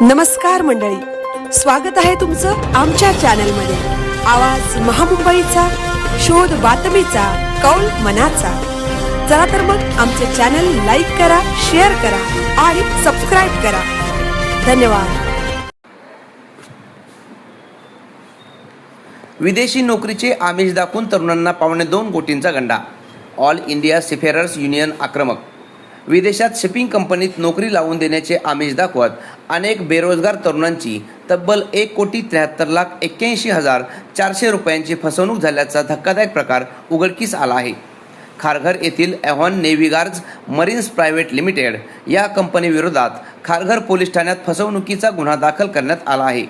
नमस्कार मंडळी, स्वागत आहे तुमचं आमच्या चॅनलमध्ये। आवाज महामुंबईचा, शोध बातमीचा, कौल मनाचा। चला तर मग आमचे चॅनल लाईक करा, शेअर करा आणि सबस्क्राइब करा। धन्यवाद। विदेशी नोकरीचे आमिष दाखवून तरुणांना 2.25 कोटींचा गंडा। ऑल इंडिया सीफेरर्स युनियन आक्रमक। विदेशात शिपिंग कंपनीत नोकरी लावून देण्याचे आमिष दाखवत अनेक बेरोजगार तरुणांची तब्बल 1,83,81,400 रुपयांची फसवणूक झाल्याचा धक्कादायक प्रकार उघडकीस आला आहे। खारघर येथील एव्हॉन नेव्हिगार्ड्स मरीन्स प्रायव्हेट लिमिटेड या कंपनीविरोधात खारघर पोलीस ठाण्यात फसवणुकीचा गुन्हा दाखल करण्यात आला आहे।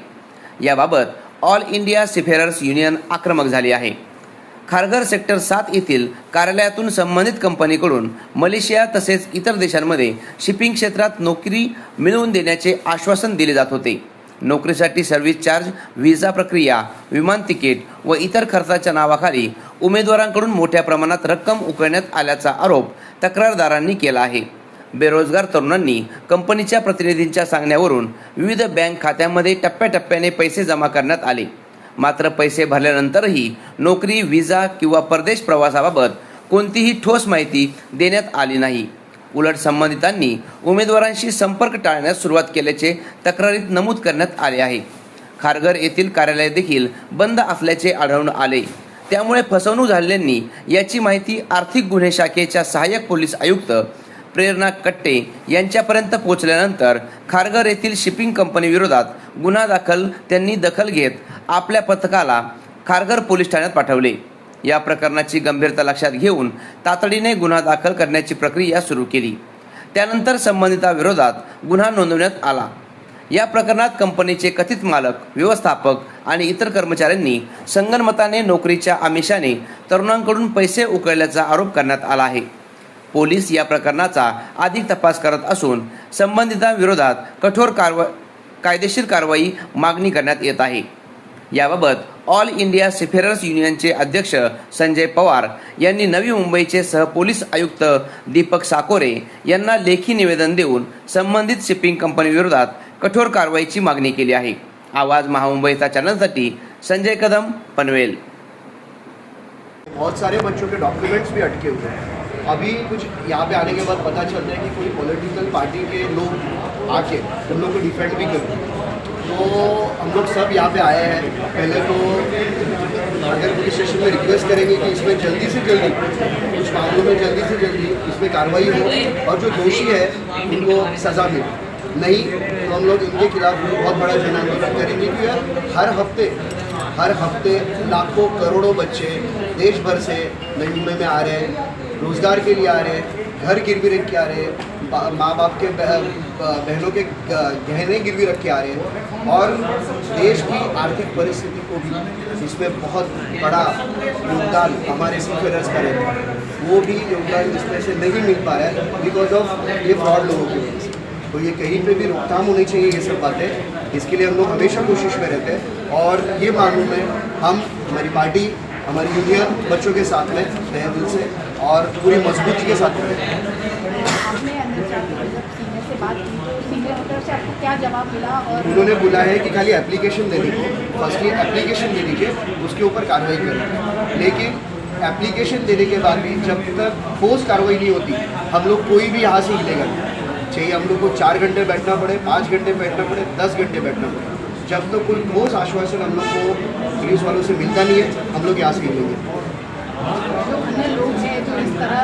याबाबत ऑल इंडिया सीफेरर्स युनियन आक्रमक झाली आहे। खारघर सेक्टर 7 येथील कार्यालयातून संबंधित कंपनीकडून मलेशिया तसेच इतर देशांमध्ये शिपिंग क्षेत्रात नोकरी मिळवून देण्याचे आश्वासन दिले जात होते। नोकरीसाठी सर्व्हिस चार्ज, व्हिसा प्रक्रिया, विमान तिकीट व इतर खर्चाच्या नावाखाली उमेदवारांकडून मोठ्या प्रमाणात रक्कम उकळण्यात आल्याचा आरोप तक्रारदारांनी केला आहे। बेरोजगार तरुणांनी कंपनीच्या प्रतिनिधींच्या सांगण्यावरून विविध बँक खात्यांमध्ये टप्प्याटप्प्याने पैसे जमा करण्यात आले। मात्र पैसे भरल्यानंतरही नोकरी, व्हिसा किंवा परदेश प्रवासाबाबत कोणतीही ठोस माहिती देण्यात आली नाही। उलट संबंधितांनी उमेदवारांशी संपर्क टाळण्यास सुरुवात केल्याचे तक्रारीत नमूद करण्यात आले आहे। खारघर येथील कार्यालय देखील बंद असल्याचे आढळून आले। त्यामुळे फसवणूक झालेल्यांनी याची माहिती आर्थिक गुन्हे शाखेच्या सहाय्यक पोलीस आयुक्त प्रेरणा कट्टे यांच्यापर्यंत पोहोचल्यानंतर खारघर येथील शिपिंग कंपनीविरोधात गुन्हा दाखल त्यांनी दखल घेत आपल्या पथकाला खारघर पोलीस ठाण्यात पाठवले। या प्रकरणाची गंभीरता लक्षात घेऊन तातडीने गुन्हा दाखल करण्याची प्रक्रिया सुरू केली। त्यानंतर संबंधिताविरोधात गुन्हा नोंदवण्यात आला। या प्रकरणात कंपनीचे कथित मालक, व्यवस्थापक आणि इतर कर्मचाऱ्यांनी संगनमताने नोकरीच्या आमिषाने तरुणांकडून पैसे उकळल्याचा आरोप करण्यात आला आहे। पोलीस या प्रकरणाचा अधिक तपास करत असून संबंधितांविरोधात कठोर कायदेशीर कारवाई मागणी करण्यात येत आहे। याबाबत ऑल इंडिया सीफेरर्स युनियनचे अध्यक्ष संजय पवार यांनी नवी मुंबईचे सहपोलीस आयुक्त दीपक साकोरे यांना लेखी निवेदन देऊन संबंधित शिपिंग कंपनीविरोधात कठोर कारवाईची मागणी केली आहे। आवाज महामुंबईचा चॅनलसाठी संजय कदम, पनवेल। बहुत सारे बच्चों के डॉक्यूमेंट्स भी अटके हुए हैं। अभी कुछ यहाँ पे आने के बाद पता चल रहा है कि कोई पॉलिटिकल पार्टी के लोग आके उन लोग को डिफेंड भी कर रहे हैं। तो हम लोग सब यहाँ पे आए हैं। पहले तो अगर पुलिस स्टेशन में रिक्वेस्ट करेंगे कि इसमें जल्दी से जल्दी, कुछ मामलों में जल्दी से जल्दी इसमें कार्रवाई हो और जो दोषी है उनको सज़ा मिले। नहीं तो हम लोग इनके खिलाफ बहुत बड़ा जन आंदोलन करेंगे। क्योंकि हर हफ्ते लाखों करोड़ों बच्चे देश भर से नई मुंबई में आ रहे हैं, रोज़गार के लिए आ रहे हैं, घर गिरवी रख के आ रहे हैं, माँ बाप के बहनों के गहने गिरवी रख के आ रहे हैं और देश की आर्थिक परिस्थिति को भी इसमें बहुत बड़ा योगदान हमारे सीफेरर्स का रहता है। वो भी योगदान इसमें से नहीं मिल पा रहा है बिकॉज ऑफ ये फ्रॉड लोगों की वजह से। तो ये कहीं पे भी रोकथाम होनी चाहिए ये सब बातें। इसके लिए हम लोग हमेशा कोशिश में रहते हैं और ये मालूम है हम, हमारी पार्टी, हमारी यूनियन बच्चों के साथ में तहे दिल से और पूरी मजबूती के साथ में। आपने सीनियर से बात की तो सीनियर की तरफ से आपको क्या जवाब मिला? और उन्होंने बोला है कि खाली एप्लीकेशन दे दीजिए, फर्स्टली एप्लीकेशन दे दीजिए, उसके ऊपर कार्रवाई करेंगे। लेकिन एप्लीकेशन देने के बाद भी जब तक ठोस कार्रवाई नहीं होती हम लोग कोई भी यहाँ से हिलेगा नहीं। चाहिए हम लोग को 4 घंटे बैठना पड़े, 5 घंटे बैठना पड़े, 10 घंटे बैठना पड़े, जब तक कोई ठोस आश्वासन हम लोग को पुलिस वालों से मिलता नहीं है हम लोग यहाँ से हिलेंगे। जो अन्य लोग हैं जो इस तरह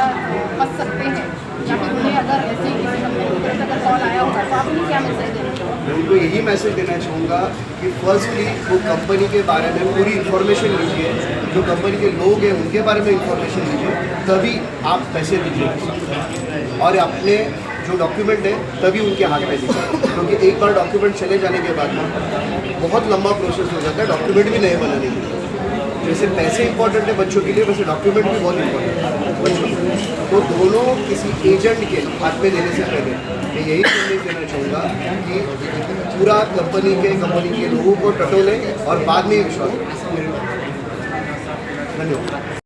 फंस सकते हैं या फिर उन्हें अगर ऐसे किसी कंपनी की तरफ से अगर कॉल आया होगा तो आप उन्हें क्या मैसेज देना चाहोगे? मैं उनको यही मैसेज देना चाहूँगा कि फर्स्टली वो कंपनी के बारे में पूरी इन्फॉर्मेशन लीजिए, जो कंपनी के लोग हैं उनके बारे में इन्फॉर्मेशन लीजिए, तभी आप पैसे दीजिए और अपने जो डॉक्यूमेंट है तभी उनके हाथ में दीजिए। क्योंकि एक बार डॉक्यूमेंट चले जाने के बाद में बहुत लंबा प्रोसेस हो जाता है डॉक्यूमेंट भी नए बनाने के लिए। जैसे पैसे इंपॉर्टेंट है बच्चों के लिए, वैसे डॉक्यूमेंट भी बहुत इंपॉर्टेंट है बच्चों के लिए। तो दोनों किसी एजेंट के हाथ में देने से पहले मैं यही संदेश देना चाहूँगा कि पूरा कंपनी के लोगों को टटोलें और बाद में विश्वास करें। धन्यवाद।